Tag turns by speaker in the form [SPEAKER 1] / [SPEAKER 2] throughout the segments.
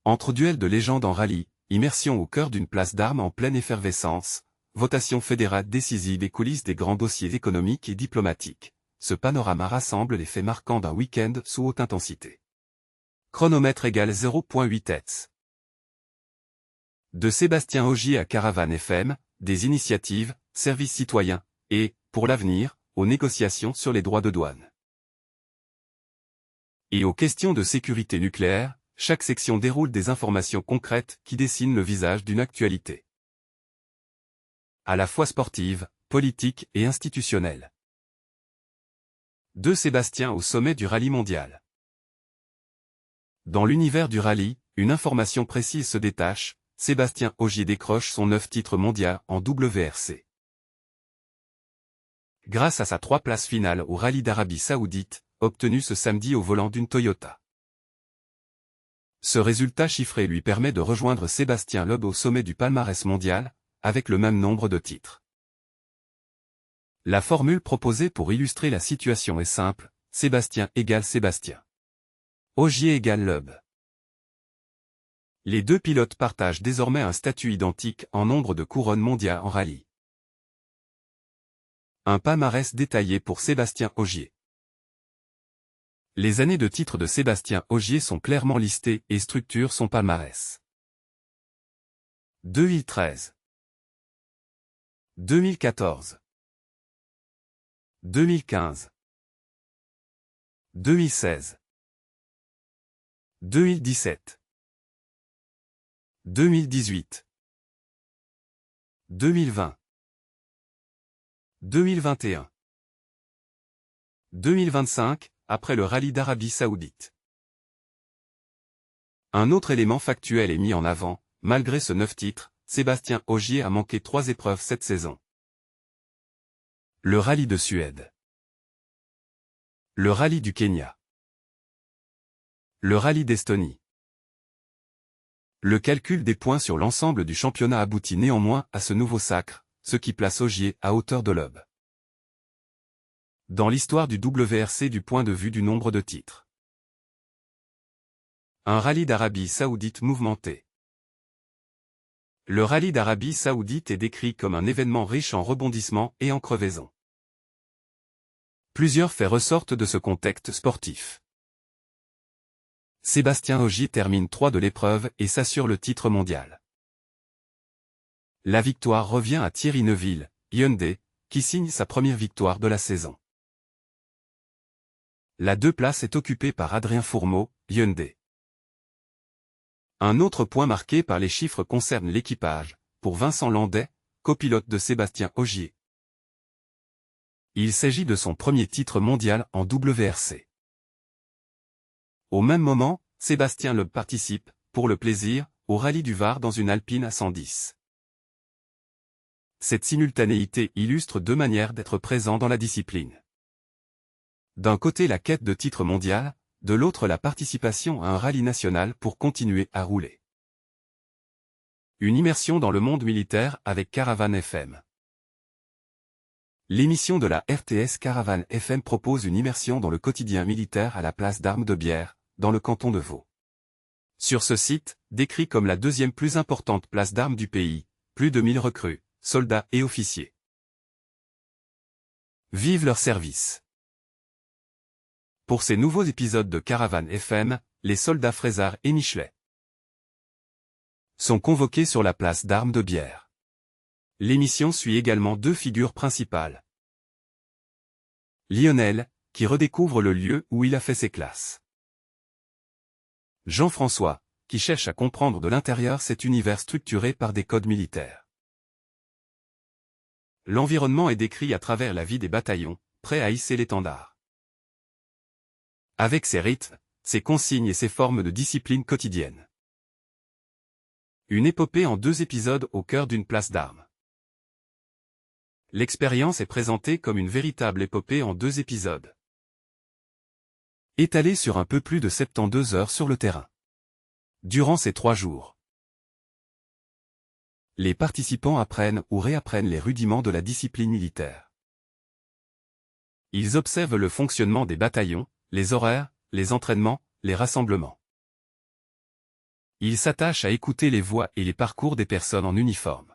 [SPEAKER 1] Entre duels de légende en rallye, immersion au cœur d'une place d'armes en pleine effervescence, votation fédérale décisive et coulisses des grands dossiers économiques et diplomatiques. Ce panorama rassemble les faits marquants d'un week-end sous haute intensité. Chronomètre égale 0.8 Hz. De Sébastien Ogier à Caravane FM, des initiatives, services citoyens, et, pour l'avenir, aux négociations sur les droits de douane. Et aux questions de sécurité nucléaire, chaque section déroule des informations concrètes qui dessinent le visage d'une actualité. À la fois sportive, politique et institutionnelle. De Sébastien au sommet du rallye mondial. Dans l'univers du rallye, une information précise se détache, Sébastien Ogier décroche son 9 titres mondial en WRC. Grâce à sa 3 places finales au rallye d'Arabie Saoudite, obtenu ce samedi au volant d'une Toyota. Ce résultat chiffré lui permet de rejoindre Sébastien Loeb au sommet du palmarès mondial, avec le même nombre de titres. La formule proposée pour illustrer la situation est simple, Sébastien égale Sébastien. Ogier égale Loeb. Les deux pilotes partagent désormais un statut identique en nombre de couronnes mondiales en rallye. Un palmarès détaillé pour Sébastien Ogier. Les années de titre de Sébastien Ogier sont clairement listées et structurent son palmarès. 2013, 2014, 2015, 2016, 2017, 2018, 2020, 2021, 2025, après le rallye d'Arabie Saoudite. Un autre élément factuel est mis en avant, malgré ce 9 titres, Sébastien Ogier a manqué 3 épreuves cette saison. Le rallye de Suède. Le rallye du Kenya. Le rallye d'Estonie. Le calcul des points sur l'ensemble du championnat aboutit néanmoins à ce nouveau sacre, ce qui place Ogier à hauteur de Loeb. Dans l'histoire du WRC du point de vue du nombre de titres. Un rallye d'Arabie Saoudite mouvementé. Le rallye d'Arabie Saoudite est décrit comme un événement riche en rebondissements et en crevaisons. Plusieurs faits ressortent de ce contexte sportif. Sébastien Ogier termine 3 de l'épreuve et s'assure le titre mondial. La victoire revient à Thierry Neuville, Hyundai, qui signe sa première victoire de la saison. La 2 place est occupée par Adrien Fourmeau, Hyundai. Un autre point marqué par les chiffres concerne l'équipage, pour Vincent Landais, copilote de Sébastien Ogier. Il s'agit de son premier titre mondial en WRC. Au même moment, Sébastien Loeb participe, pour le plaisir, au rallye du Var dans une Alpine à 110. Cette simultanéité illustre 2 manières d'être présent dans la discipline. D'un côté la quête de titre mondial, de l'autre la participation à un rallye national pour continuer à rouler. Une immersion dans le monde militaire avec Caravane FM. L'émission de la RTS Caravane FM propose une immersion dans le quotidien militaire à la place d'Armes de Bière, dans le canton de Vaud. Sur ce site, décrit comme la 2e plus importante place d'armes du pays, plus de 1000 recrues, soldats et officiers. Vive leur service. Pour ces nouveaux épisodes de Caravane FM, les soldats Frézard et Michelet sont convoqués sur la place d'Armes de Bière. L'émission suit également 2 figures principales. Lionel, qui redécouvre le lieu où il a fait ses classes. Jean-François, qui cherche à comprendre de l'intérieur cet univers structuré par des codes militaires. L'environnement est décrit à travers la vie des bataillons, prêts à hisser l'étendard. Avec ses rythmes, ses consignes et ses formes de discipline quotidienne. Une épopée en 2 épisodes au cœur d'une place d'armes. L'expérience est présentée comme une véritable épopée en 2 épisodes. Étalée sur un peu plus de 72 heures sur le terrain. Durant ces 3 jours. Les participants apprennent ou réapprennent les rudiments de la discipline militaire. Ils observent le fonctionnement des bataillons, les horaires, les entraînements, les rassemblements. Il s'attache à écouter les voix et les parcours des personnes en uniforme.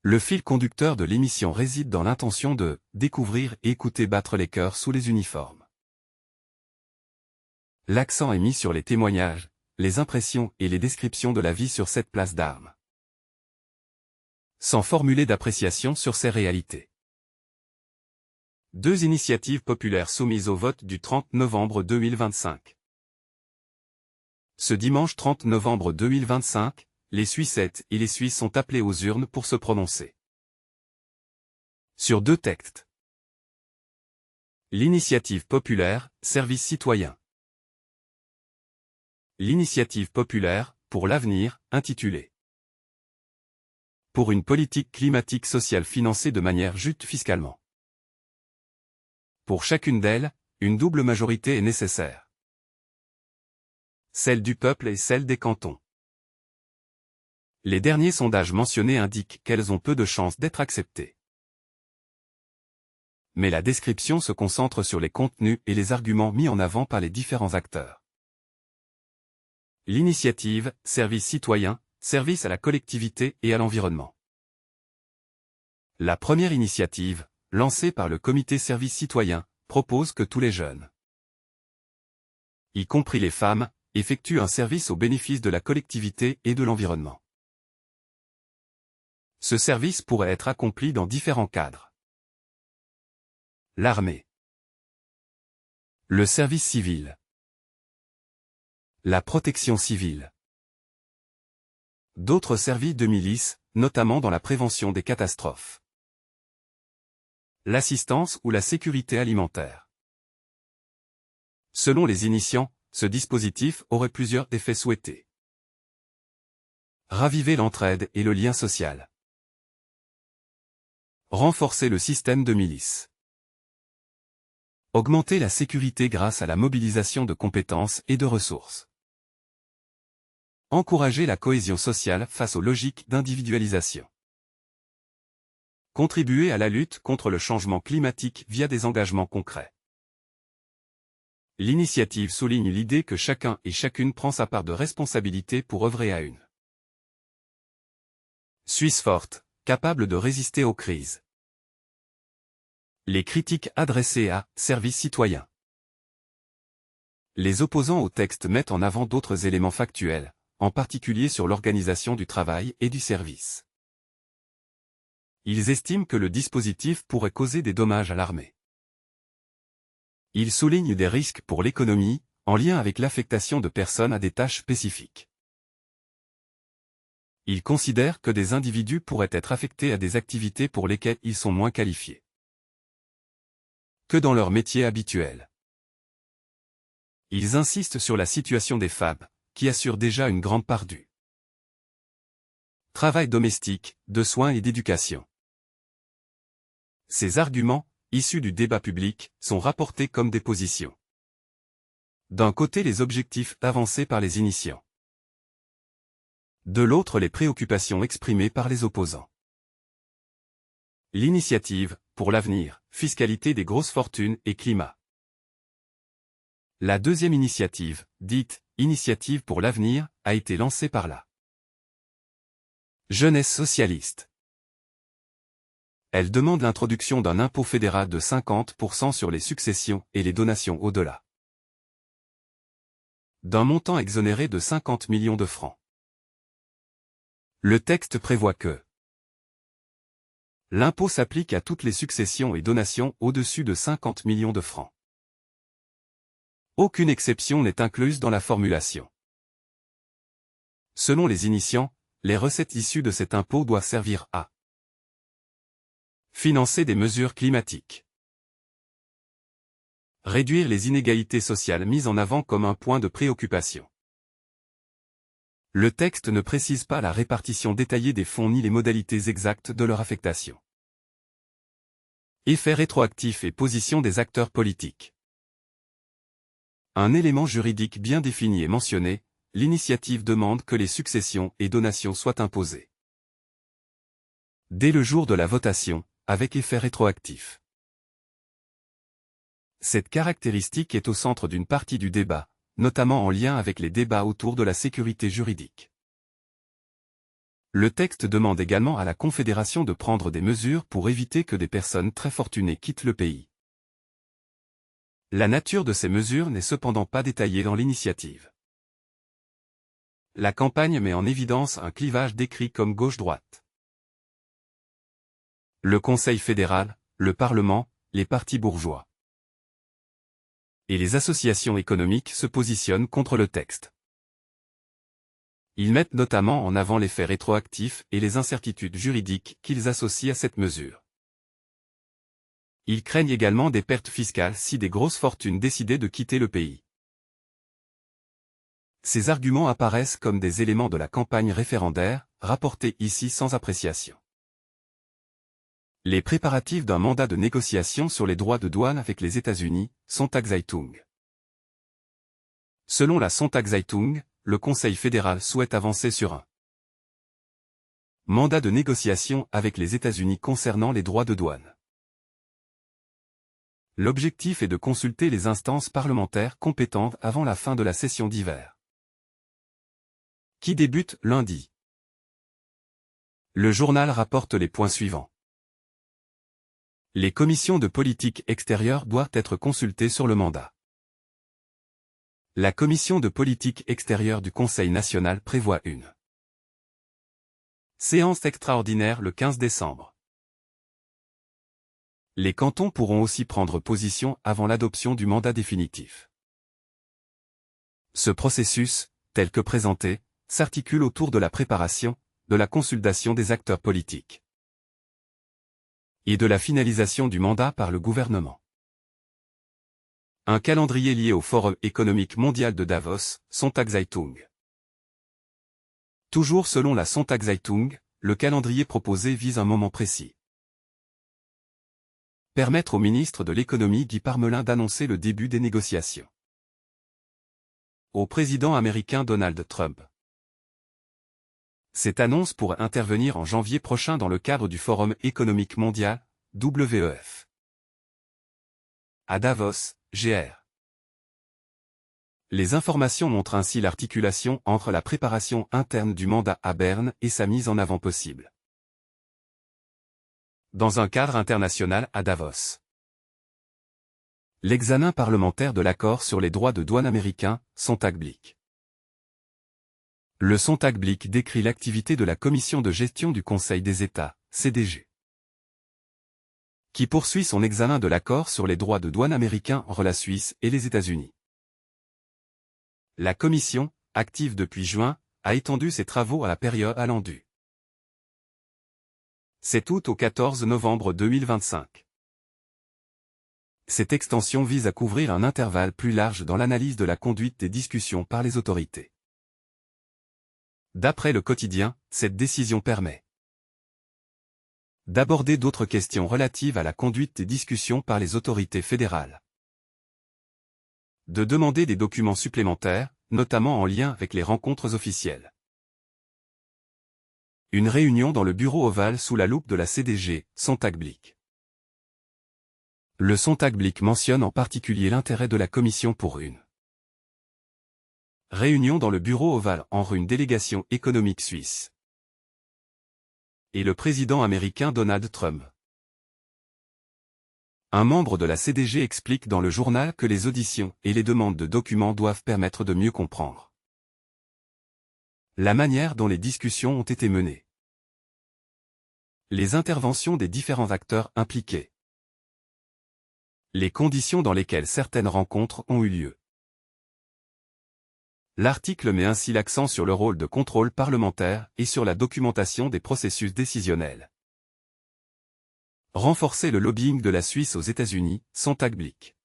[SPEAKER 1] Le fil conducteur de l'émission réside dans l'intention de découvrir et écouter battre les cœurs sous les uniformes. L'accent est mis sur les témoignages, les impressions et les descriptions de la vie sur cette place d'armes, sans formuler d'appréciation sur ces réalités. 2 initiatives populaires soumises au vote du 30 novembre 2025. Ce dimanche 30 novembre 2025, les Suissettes et les Suisses sont appelés aux urnes pour se prononcer sur 2 textes. L'initiative populaire, service citoyen. L'initiative populaire, pour l'avenir, intitulée pour une politique climatique sociale financée de manière juste fiscalement. Pour chacune d'elles, une double majorité est nécessaire. Celle du peuple et celle des cantons. Les derniers sondages mentionnés indiquent qu'elles ont peu de chances d'être acceptées. Mais la description se concentre sur les contenus et les arguments mis en avant par les différents acteurs. L'initiative, service citoyen, service à la collectivité et à l'environnement. La première initiative, lancée par le comité service citoyen, propose que tous les jeunes, y compris les femmes, effectuent un service au bénéfice de la collectivité et de l'environnement. Ce service pourrait être accompli dans différents cadres. L'armée. Le service civil. La protection civile. D'autres services de milice, notamment dans la prévention des catastrophes. L'assistance ou la sécurité alimentaire. Selon les initiants, ce dispositif aurait plusieurs effets souhaités. Raviver l'entraide et le lien social. Renforcer le système de milice. Augmenter la sécurité grâce à la mobilisation de compétences et de ressources. Encourager la cohésion sociale face aux logiques d'individualisation. Contribuer à la lutte contre le changement climatique via des engagements concrets. L'initiative souligne l'idée que chacun et chacune prend sa part de responsabilité pour œuvrer à une Suisse forte, capable de résister aux crises. Les critiques adressées à Service citoyen. Les opposants au texte mettent en avant d'autres éléments factuels, en particulier sur l'organisation du travail et du service. Ils estiment que le dispositif pourrait causer des dommages à l'armée. Ils soulignent des risques pour l'économie, en lien avec l'affectation de personnes à des tâches spécifiques. Ils considèrent que des individus pourraient être affectés à des activités pour lesquelles ils sont moins qualifiés que dans leur métier habituel. Ils insistent sur la situation des femmes, qui assurent déjà une grande part du travail domestique, de soins et d'éducation. Ces arguments, issus du débat public, sont rapportés comme des positions. D'un côté les objectifs avancés par les initiants. De l'autre les préoccupations exprimées par les opposants. L'initiative, pour l'avenir, fiscalité des grosses fortunes et climat. La deuxième initiative, dite « Initiative pour l'avenir », a été lancée par la jeunesse socialiste. Elle demande l'introduction d'un impôt fédéral de 50% sur les successions et les donations au-delà d'un montant exonéré de 50 millions de francs. Le texte prévoit que l'impôt s'applique à toutes les successions et donations au-dessus de 50 millions de francs. Aucune exception n'est incluse dans la formulation. Selon les initiants, les recettes issues de cet impôt doivent servir à financer des mesures climatiques, réduire les inégalités sociales mises en avant comme un point de préoccupation. Le texte ne précise pas la répartition détaillée des fonds ni les modalités exactes de leur affectation. Effets rétroactifs et position des acteurs politiques. Un élément juridique bien défini est mentionné, l'initiative demande que les successions et donations soient imposées dès le jour de la votation, avec effet rétroactif. Cette caractéristique est au centre d'une partie du débat, notamment en lien avec les débats autour de la sécurité juridique. Le texte demande également à la Confédération de prendre des mesures pour éviter que des personnes très fortunées quittent le pays. La nature de ces mesures n'est cependant pas détaillée dans l'initiative. La campagne met en évidence un clivage décrit comme gauche-droite. Le Conseil fédéral, le Parlement, les partis bourgeois et les associations économiques se positionnent contre le texte. Ils mettent notamment en avant l'effet rétroactif et les incertitudes juridiques qu'ils associent à cette mesure. Ils craignent également des pertes fiscales si des grosses fortunes décidaient de quitter le pays. Ces arguments apparaissent comme des éléments de la campagne référendaire, rapportés ici sans appréciation. Les préparatifs d'un mandat de négociation sur les droits de douane avec les États-Unis, Sonntagszeitung. Selon la Sonntagszeitung, le Conseil fédéral souhaite avancer sur un mandat de négociation avec les États-Unis concernant les droits de douane. L'objectif est de consulter les instances parlementaires compétentes avant la fin de la session d'hiver, qui débute lundi. Le journal rapporte les points suivants. Les commissions de politique extérieure doivent être consultées sur le mandat. La commission de politique extérieure du Conseil national prévoit une séance extraordinaire le 15 décembre. Les cantons pourront aussi prendre position avant l'adoption du mandat définitif. Ce processus, tel que présenté, s'articule autour de la préparation, de la consultation des acteurs politiques et de la finalisation du mandat par le gouvernement. Un calendrier lié au Forum économique mondial de Davos, Sonntagszeitung. Toujours selon la Sonntagszeitung, le calendrier proposé vise un moment précis. Permettre au ministre de l'économie Guy Parmelin d'annoncer le début des négociations. Au président américain Donald Trump. Cette annonce pourrait intervenir en janvier prochain dans le cadre du Forum économique mondial, WEF. À Davos, Gr. Les informations montrent ainsi l'articulation entre la préparation interne du mandat à Berne et sa mise en avant possible dans un cadre international à Davos. L'examen parlementaire de l'accord sur les droits de douane américains, Sonntagblick. Le Sonntagblick décrit l'activité de la Commission de gestion du Conseil des États, CDG, qui poursuit son examen de l'accord sur les droits de douane américains entre la Suisse et les États-Unis. La Commission, active depuis juin, a étendu ses travaux à la période allant du 7 août au 14 novembre 2025. Cette extension vise à couvrir un intervalle plus large dans l'analyse de la conduite des discussions par les autorités. D'après le quotidien, cette décision permet d'aborder d'autres questions relatives à la conduite des discussions par les autorités fédérales, de demander des documents supplémentaires, notamment en lien avec les rencontres officielles. Une réunion dans le bureau ovale sous la loupe de la CDG, Sonntagblick. Le Sonntagblick mentionne en particulier l'intérêt de la Commission pour une réunion dans le bureau ovale entre une délégation économique suisse et le président américain Donald Trump. Un membre de la CDG explique dans le journal que les auditions et les demandes de documents doivent permettre de mieux comprendre la manière dont les discussions ont été menées, les interventions des différents acteurs impliqués, les conditions dans lesquelles certaines rencontres ont eu lieu. L'article met ainsi l'accent sur le rôle de contrôle parlementaire et sur la documentation des processus décisionnels. Renforcer le lobbying de la Suisse aux États-Unis, Sonntagblick.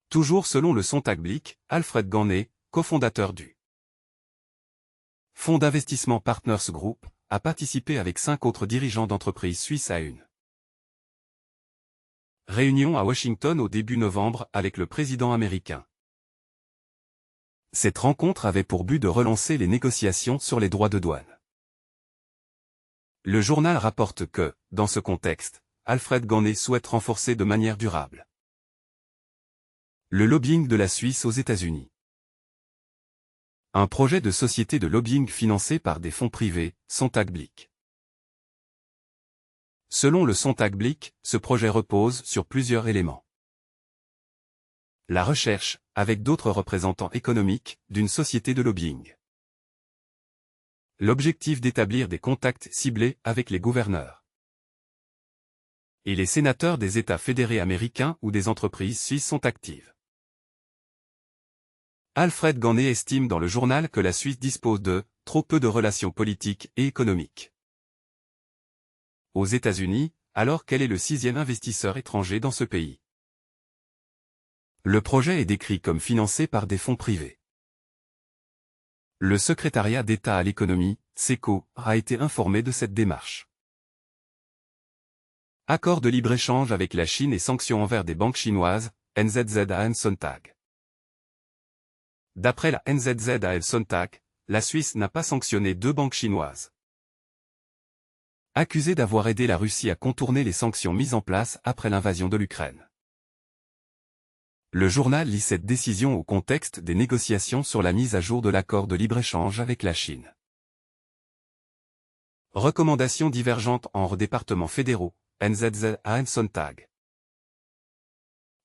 [SPEAKER 1] Toujours selon le Sonntagblick, Alfred Gannet, cofondateur du Fonds d'investissement Partners Group, a participé avec 5 autres dirigeants d'entreprises suisses à une réunion à Washington au début novembre avec le président américain. Cette rencontre avait pour but de relancer les négociations sur les droits de douane. Le journal rapporte que, dans ce contexte, Alfred Gannet souhaite renforcer de manière durable Le lobbying de la Suisse aux États-Unis. Un projet de société de lobbying financé par des fonds privés, Sontag-Blick. Selon le Sontag-Blick, ce projet repose sur plusieurs éléments. La recherche, avec d'autres représentants économiques, d'une société de lobbying. L'objectif d'établir des contacts ciblés avec les gouverneurs et les sénateurs des États fédérés américains ou des entreprises suisses sont actives. Alfred Gannet estime dans le journal que la Suisse dispose de trop peu de relations politiques et économiques. Aux États-Unis, alors qu'elle est le 6e investisseur étranger dans ce pays. Le projet est décrit comme financé par des fonds privés. Le secrétariat d'État à l'économie, SECO, a été informé de cette démarche. Accord de libre-échange avec la Chine et sanctions envers des banques chinoises, NZZ Sontag. D'après la NZZ Sontag, la Suisse n'a pas sanctionné 2 banques chinoises. Accusées d'avoir aidé la Russie à contourner les sanctions mises en place après l'invasion de l'Ukraine. Le journal lit cette décision au contexte des négociations sur la mise à jour de l'accord de libre-échange avec la Chine. Recommandations divergentes entre départements fédéraux, NZZ Sontag.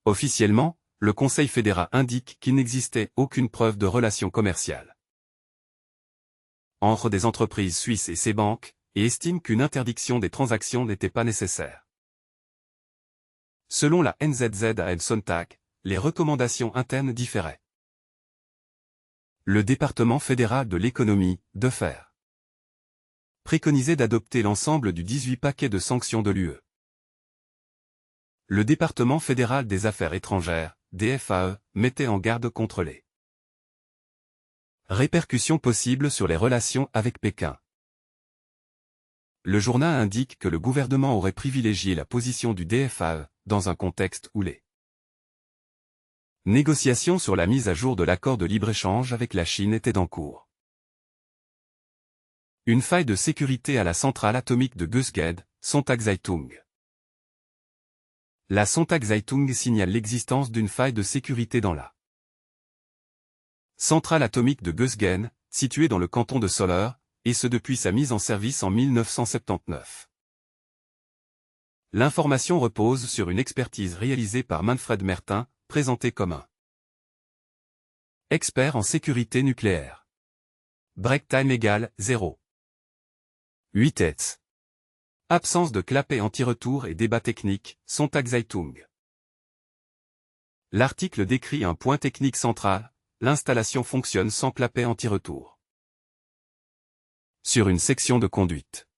[SPEAKER 1] Officiellement, le Conseil fédéral indique qu'il n'existait aucune preuve de relation commerciale entre des entreprises suisses et ces banques, et estime qu'une interdiction des transactions n'était pas nécessaire. Selon la NZZ Sontag, les recommandations internes différaient. Le département fédéral de l'économie, DEFER, préconisait d'adopter l'ensemble du 18 paquet de sanctions de l'UE. Le département fédéral des affaires étrangères, DFAE, mettait en garde contre les répercussions possibles sur les relations avec Pékin. Le journal indique que le gouvernement aurait privilégié la position du DFAE, dans un contexte où les négociations sur la mise à jour de l'accord de libre-échange avec la Chine étaient en cours. Une faille de sécurité à la centrale atomique de Gösged, Sontag-Zeitung. La Sontag-Zeitung signale l'existence d'une faille de sécurité dans la centrale atomique de Gösgen, située dans le canton de Soller, et ce depuis sa mise en service en 1979. L'information repose sur une expertise réalisée par Manfred Mertin, présenté comme un expert en sécurité nucléaire. Break time égale 0. 8 hets. Absence de clapet anti-retour et débat technique, Sontag-Zeitung. L'article décrit un point technique central, l'installation fonctionne sans clapet anti-retour. Sur une section de conduite.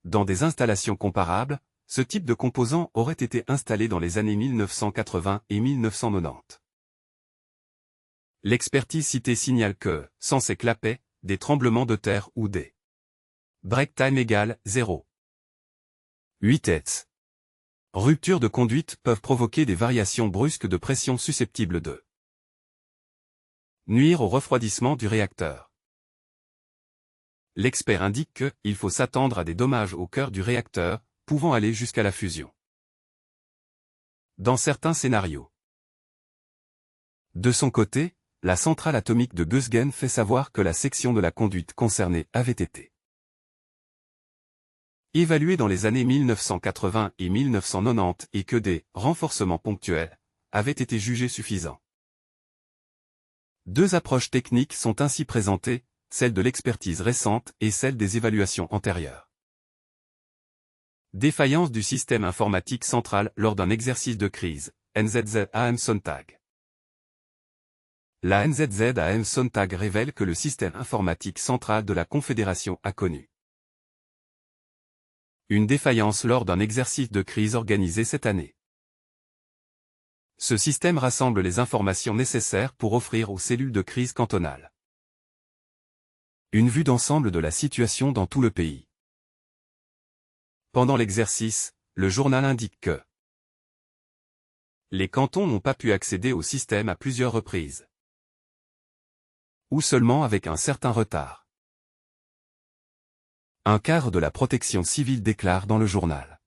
[SPEAKER 1] Dans des installations comparables, ce type de composant aurait été installé dans les années 1980 et 1990. L'expertise citée signale que, sans ces clapets, des tremblements de terre ou des break time égale 0. 8 hets. Ruptures de conduite peuvent provoquer des variations brusques de pression susceptibles de nuire au refroidissement du réacteur. L'expert indique que, il faut s'attendre à des dommages au cœur du réacteur, pouvant aller jusqu'à la fusion. Dans certains scénarios. De son côté, la centrale atomique de Gösgen fait savoir que la section de la conduite concernée avait été évaluée dans les années 1980 et 1990 et que des renforcements ponctuels avaient été jugés suffisants. 2 approches techniques sont ainsi présentées, celle de l'expertise récente et celle des évaluations antérieures. Défaillance du système informatique central lors d'un exercice de crise, NZZ Sontag. La NZZ Sontag révèle que le système informatique central de la Confédération a connu une défaillance lors d'un exercice de crise organisé cette année. Ce système rassemble les informations nécessaires pour offrir aux cellules de crise cantonales une vue d'ensemble de la situation dans tout le pays. Pendant l'exercice, le journal indique que les cantons n'ont pas pu accéder au système à plusieurs reprises, ou seulement avec un certain retard. Un quart de la protection civile déclare dans le journal.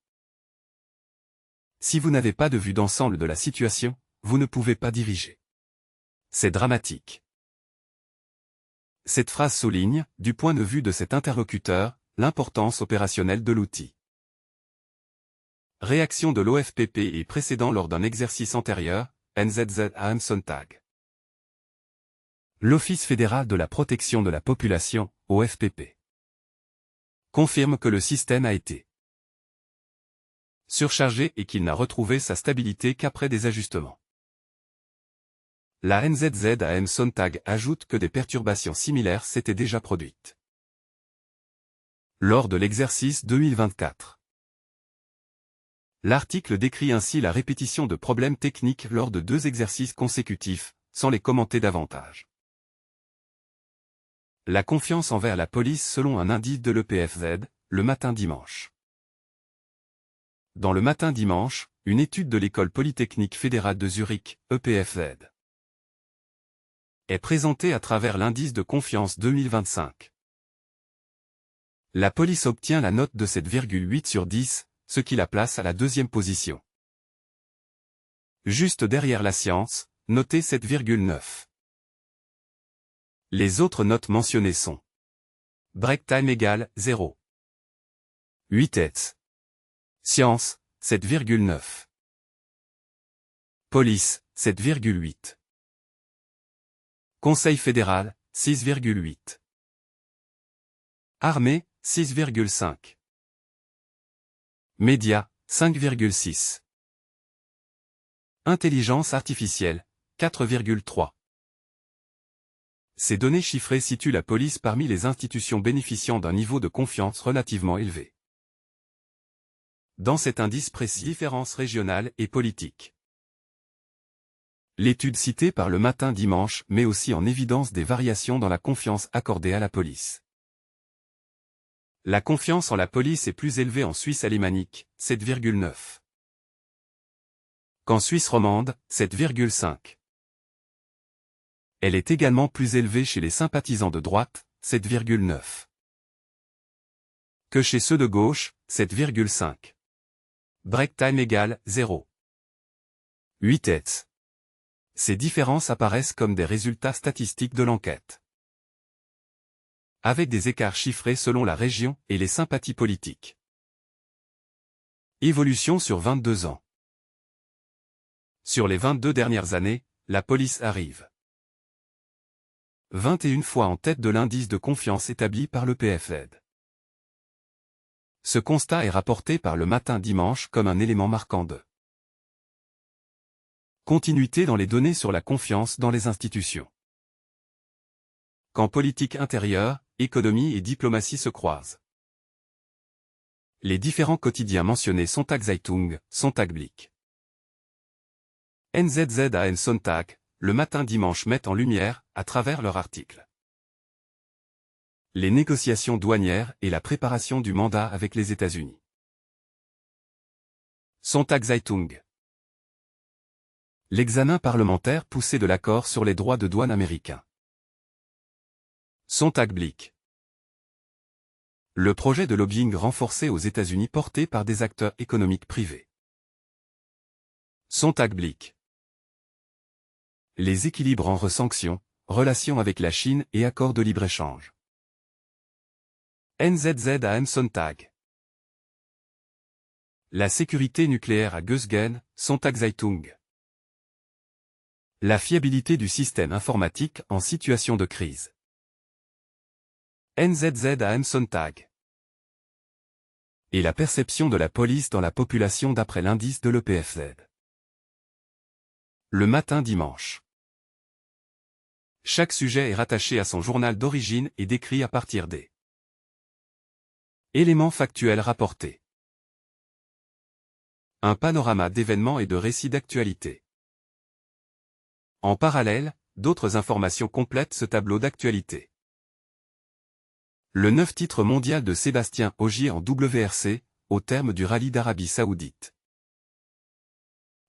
[SPEAKER 1] Si vous n'avez pas de vue d'ensemble de la situation, vous ne pouvez pas diriger. C'est dramatique. Cette phrase souligne, du point de vue de cet interlocuteur, l'importance opérationnelle de l'outil. Réaction de l'OFPP et précédent lors d'un exercice antérieur, NZZ AM Sonntag. L'Office fédéral de la protection de la population, OFPP, confirme que le système a été surchargé et qu'il n'a retrouvé sa stabilité qu'après des ajustements. La NZZ AM Sonntag ajoute que des perturbations similaires s'étaient déjà produites lors de l'exercice 2024. L'article décrit ainsi la répétition de problèmes techniques lors de 2 exercices consécutifs, sans les commenter davantage. La confiance envers la police selon un indice de l'EPFZ, le matin dimanche. Dans le matin dimanche, une étude de l'École polytechnique fédérale de Zurich, EPFZ, est présentée à travers l'indice de confiance 2025. La police obtient la note de 7,8 sur 10, ce qui la place à la 2e position. Juste derrière la science, notée 7,9. Les autres notes mentionnées sont break time égale 0. 8 hits. Science, 7,9. Police, 7,8. Conseil fédéral, 6,8. Armée, 6,5. Médias, 5,6. Intelligence artificielle, 4,3. Ces données chiffrées situent la police parmi les institutions bénéficiant d'un niveau de confiance relativement élevé. Dans cet indice précis, différences régionales et politiques. L'étude citée par le matin dimanche met aussi en évidence des variations dans la confiance accordée à la police. La confiance en la police est plus élevée en Suisse alémanique, 7,9. Qu'en Suisse romande, 7,5. Elle est également plus élevée chez les sympathisants de droite, 7,9. Que chez ceux de gauche, 7,5. Break time égale 0. 8 hits. Ces différences apparaissent comme des résultats statistiques de l'enquête, avec des écarts chiffrés selon la région et les sympathies politiques. Évolution sur 22 ans. Sur les 22 dernières années, la police arrive 21 fois en tête de l'indice de confiance établi par le PFZ. Ce constat est rapporté par le matin dimanche comme un élément marquant de continuité dans les données sur la confiance dans les institutions. Quand politique intérieure, économie et diplomatie se croisent. Les différents quotidiens mentionnés Sonntagszeitung, Sonntagblick, NZZ AM Sonntag, le matin dimanche mettent en lumière, à travers leur article, les négociations douanières et la préparation du mandat avec les États-Unis. Sonntagszeitung. L'examen parlementaire poussé de l'accord sur les droits de douane américains. Sonntagblick. Le projet de lobbying renforcé aux États-Unis porté par des acteurs économiques privés. Sonntagblick. Les équilibres entre sanctions, relations avec la Chine et accords de libre-échange. NZZ AM Sonntag. La sécurité nucléaire à Gösgen, Sonntagszeitung. La fiabilité du système informatique en situation de crise. NZZ AM Sonntag. Et la perception de la police dans la population d'après l'indice de l'EPFZ. Le matin dimanche. Chaque sujet est rattaché à son journal d'origine et décrit à partir des éléments factuels rapportés. Un panorama d'événements et de récits d'actualité. En parallèle, d'autres informations complètent ce tableau d'actualité. Le 9 titre mondial de Sébastien Ogier en WRC, au terme du rallye d'Arabie Saoudite.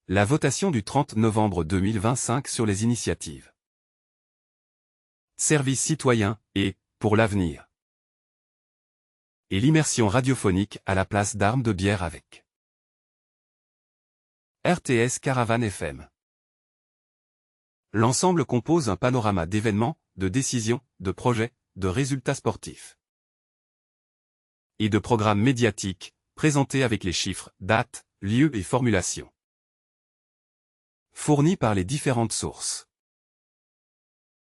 [SPEAKER 1] La votation du 30 novembre 2025 sur les initiatives. Service citoyen, et, pour l'avenir. Et l'immersion radiophonique à la place d'armes de bière avec RTS Caravane FM. L'ensemble compose un panorama d'événements, de décisions, de projets, de résultats sportifs et de programmes médiatiques, présentés avec les chiffres, dates, lieux et formulations fournis par les différentes sources.